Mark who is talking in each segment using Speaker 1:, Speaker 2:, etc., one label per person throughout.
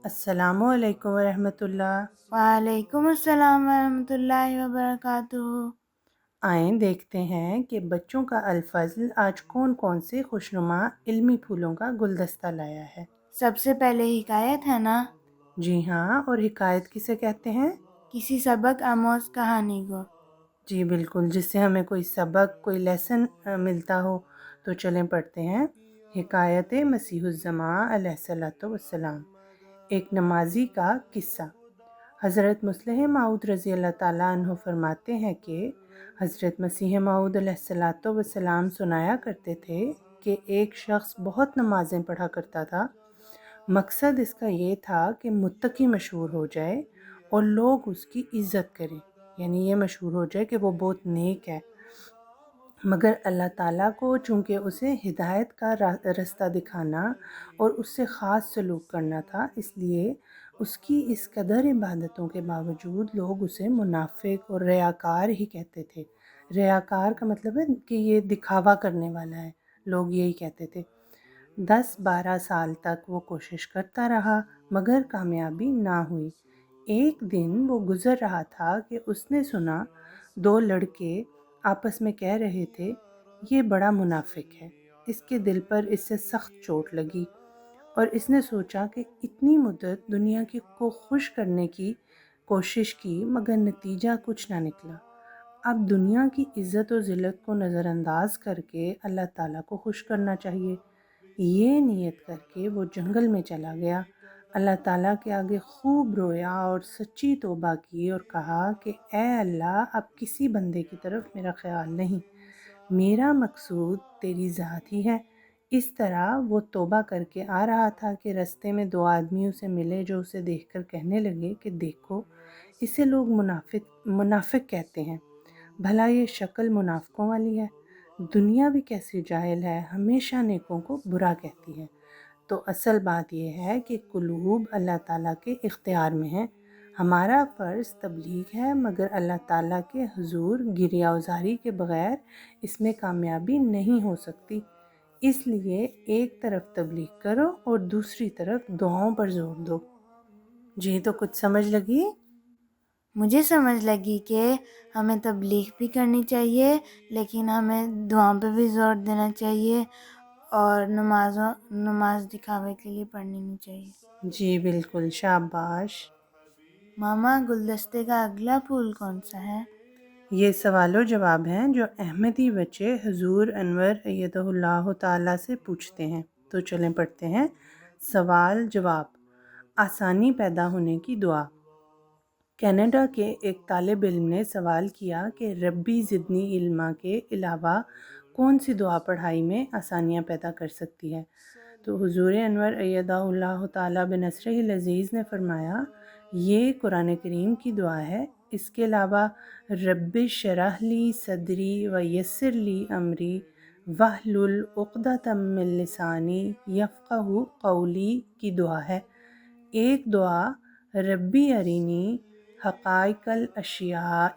Speaker 1: السلام علیکم ورحمۃ اللہ۔
Speaker 2: وعلیکم السلام ورحمۃ اللہ وبرکاتہ۔
Speaker 1: آئیں دیکھتے ہیں کہ بچوں کا الفضل آج کون کون سے خوشنما علمی پھولوں کا گلدستہ لایا ہے۔
Speaker 2: سب سے پہلے حکایت ہے نا؟
Speaker 1: جی ہاں، اور حکایت کسے کہتے ہیں؟
Speaker 2: کسی سبق آموز کہانی کو۔
Speaker 1: جی بالکل، جس سے ہمیں کوئی سبق، کوئی لیسن ملتا ہو تو چلیں پڑھتے ہیں۔ حکایت مسیح الزماں علیہ الصلوۃ والسلام۔ ایک نمازی کا قصہ۔ حضرت مصلح موعود رضی اللہ تعالیٰ عنہ فرماتے ہیں کہ حضرت مسیح موعود علیہ الصلوۃ والسلام سنایا کرتے تھے کہ ایک شخص بہت نمازیں پڑھا کرتا تھا۔ مقصد اس کا یہ تھا کہ متقی مشہور ہو جائے اور لوگ اس کی عزت کریں، یعنی یہ مشہور ہو جائے کہ وہ بہت نیک ہے۔ مگر اللہ تعالیٰ کو چونکہ اسے ہدایت کا رستہ دکھانا اور اس سے خاص سلوک کرنا تھا، اس لیے اس کی اس قدر عبادتوں کے باوجود لوگ اسے منافق اور ریاکار ہی کہتے تھے۔ ریاکار کا مطلب ہے کہ یہ دکھاوا کرنے والا ہے، لوگ یہی کہتے تھے۔ 10-12 سال تک وہ کوشش کرتا رہا مگر کامیابی نہ ہوئی۔ ایک دن وہ گزر رہا تھا کہ اس نے سنا 2 لڑکے آپس میں کہہ رہے تھے، یہ بڑا منافق ہے۔ اس کے دل پر اس سے سخت چوٹ لگی اور اس نے سوچا کہ اتنی مدت دنیا کو خوش کرنے کی کوشش کی مگر نتیجہ کچھ نہ نکلا۔ اب دنیا کی عزت و ذلت کو نظر انداز کر کے اللہ تعالیٰ کو خوش کرنا چاہیے۔ یہ نیت کر کے وہ جنگل میں چلا گیا، اللہ تعالیٰ کے آگے خوب رویا اور سچی توبہ کی اور کہا کہ اے اللہ، اب کسی بندے کی طرف میرا خیال نہیں، میرا مقصود تیری ذات ہی ہے۔ اس طرح وہ توبہ کر کے آ رہا تھا کہ رستے میں 2 آدمی اسے ملے جو اسے دیکھ کر کہنے لگے کہ دیکھو، اسے لوگ منافق کہتے ہیں، بھلا یہ شکل منافقوں والی ہے۔ دنیا بھی کیسی جاہل ہے، ہمیشہ نیکوں کو برا کہتی ہے۔ تو اصل بات یہ ہے کہ قلوب اللہ تعالیٰ کے اختیار میں ہیں۔ ہمارا فرض تبلیغ ہے مگر اللہ تعالیٰ کے حضور گریہ وزاری کے بغیر اس میں کامیابی نہیں ہو سکتی۔ اس لیے ایک طرف تبلیغ کرو اور دوسری طرف دعاؤں پر زور دو۔ جی تو کچھ سمجھ لگی؟
Speaker 2: مجھے سمجھ لگی کہ ہمیں تبلیغ بھی کرنی چاہیے لیکن ہمیں دعاؤں پہ بھی زور دینا چاہیے اور نماز دکھاوے کے لیے پڑھنی نہیں چاہیے۔
Speaker 1: جی بالکل، شاباش۔
Speaker 2: ماما، گلدستے کا اگلا پھول کون سا ہے؟
Speaker 1: یہ سوال و جواب ہیں جو احمدی بچے حضور انور ایدہ اللہ تعالیٰ سے پوچھتے ہیں۔ تو چلیں پڑھتے ہیں۔ سوال جواب۔ آسانی پیدا ہونے کی دعا۔ کینیڈا کے ایک طالب علم نے سوال کیا کہ ربی زدنی علما کے علاوہ کون سی دعا پڑھائی میں آسانیاں پیدا کر سکتی ہے؟ تو حضور انور ایدہ اللہ تعالیٰ بنصرہ العزیز نے فرمایا، یہ قرآن کریم کی دعا ہے۔ اس کے علاوہ رب اشرح لی صدری ویسر لی امری واحلل عقدۃ من لسانی یفقہوا قولی کی دعا ہے۔ ایک دعا ربی ارینی حقائق الاشیاء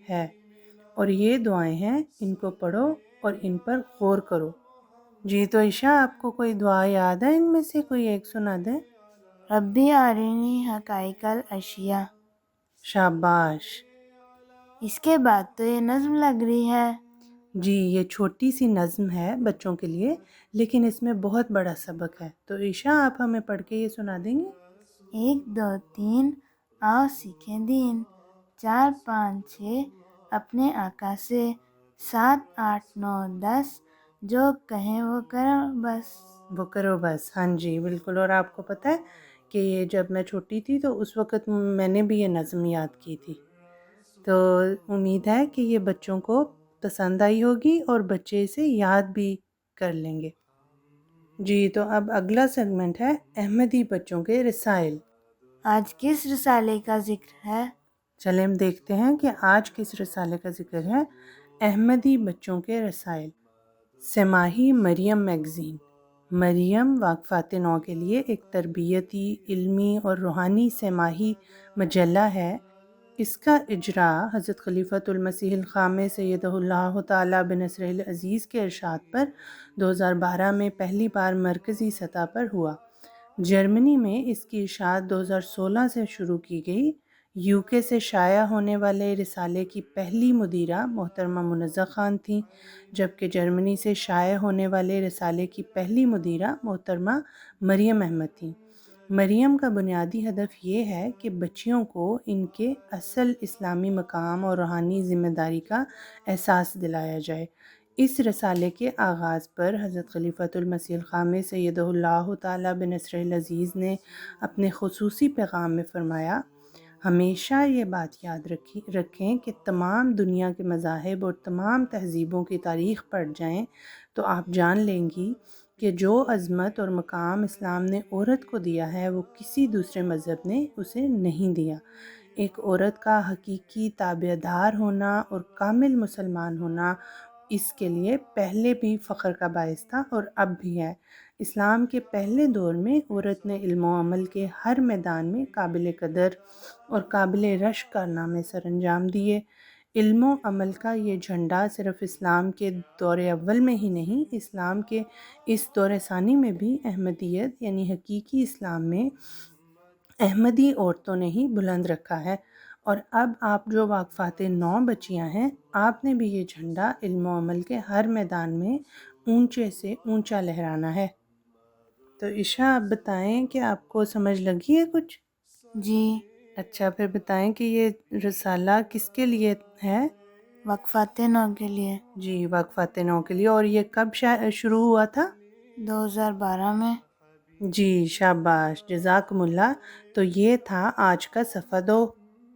Speaker 1: ہے، اور یہ دعائیں ہیں، ان کو پڑھو اور ان پر غور کرو۔ جی تو عائشہ، آپ کو کوئی دعا یاد ہے ان میں سے؟ کوئی ایک سنا دیں۔
Speaker 2: ربی آرینی حقائق الاشیاء۔
Speaker 1: شاباش۔
Speaker 2: اس کے بعد تو یہ نظم لگ رہی ہے۔
Speaker 1: جی، یہ چھوٹی سی نظم ہے بچوں کے لیے لیکن اس میں بہت بڑا سبق ہے۔ تو عائشہ، آپ ہمیں پڑھ کے یہ سنا دیں گے؟
Speaker 2: 1 2 3 آؤ سیکھیں دین، 4 5 6 اپنے آقا سے، 7 8 9 10 جو کہیں وہ کرو بس۔
Speaker 1: وہ کرو بس، ہاں جی بالکل۔ اور آپ کو پتہ ہے کہ یہ جب میں چھوٹی تھی تو اس وقت میں نے بھی یہ نظم یاد کی تھی، تو امید ہے کہ یہ بچوں کو پسند آئی ہوگی اور بچے اسے یاد بھی کر لیں گے۔ جی تو اب اگلا سیگمنٹ ہے احمدی بچوں کے رسائل۔
Speaker 2: آج کس رسالے کا ذکر ہے؟
Speaker 1: چلیں ہم دیکھتے ہیں کہ آج کس رسالے کا ذکر ہے۔ احمدی بچوں کے رسائل، سماحی مریم میگزین۔ مریم واقفات نو کے لیے ایک تربیتی، علمی اور روحانی سماحی مجلہ ہے۔ اس کا اجرا حضرت خلیفۃ المسیح الخامس سیدہ اللہ تعالیٰ بنصرہ العزیز کے ارشاد پر 2012 میں پہلی بار مرکزی سطح پر ہوا۔ جرمنی میں اس کی اشاعت 2016 سے شروع کی گئی۔ UK سے شائع ہونے والے رسالے کی پہلی مدیرہ محترمہ منزہ خان تھیں، جبکہ جرمنی سے شائع ہونے والے رسالے کی پہلی مدیرہ محترمہ مریم احمد تھیں۔ مریم کا بنیادی ہدف یہ ہے کہ بچیوں کو ان کے اصل اسلامی مقام اور روحانی ذمہ داری کا احساس دلایا جائے۔ اس رسالے کے آغاز پر حضرت خلیفۃ المسیح الخامس سیدہ اللہ تعالیٰ بنصرہ العزیز نے اپنے خصوصی پیغام میں فرمایا، ہمیشہ یہ بات یاد رکھیں کہ تمام دنیا کے مذاہب اور تمام تہذیبوں کی تاریخ پڑھ جائیں تو آپ جان لیں گی کہ جو عظمت اور مقام اسلام نے عورت کو دیا ہے وہ کسی دوسرے مذہب نے اسے نہیں دیا۔ ایک عورت کا حقیقی تابعدار ہونا اور کامل مسلمان ہونا اس کے لیے پہلے بھی فخر کا باعث تھا اور اب بھی ہے۔ اسلام کے پہلے دور میں عورت نے علم و عمل کے ہر میدان میں قابل قدر اور قابل رشک کارنامے سر انجام دیے۔ علم و عمل کا یہ جھنڈا صرف اسلام کے دور اول میں ہی نہیں، اسلام کے اس دور ثانی میں بھی احمدیت یعنی حقیقی اسلام میں احمدی عورتوں نے ہی بلند رکھا ہے۔ اور اب آپ جو واقفات 9 بچیاں ہیں، آپ نے بھی یہ جھنڈا علم و عمل کے ہر میدان میں اونچے سے اونچا لہرانا ہے۔ تو عشاء آپ بتائیں کہ آپ کو سمجھ لگی ہے کچھ؟
Speaker 2: جی۔
Speaker 1: اچھا، پھر بتائیں کہ یہ رسالہ کس کے لیے ہے؟
Speaker 2: وقفات 9 کے لیے۔
Speaker 1: جی، وقفات 9 کے لیے۔ اور یہ کب شروع ہوا تھا؟
Speaker 2: 2012 میں۔
Speaker 1: جی، شاباش، جزاکم اللہ۔ تو یہ تھا آج کا صفحہ 2۔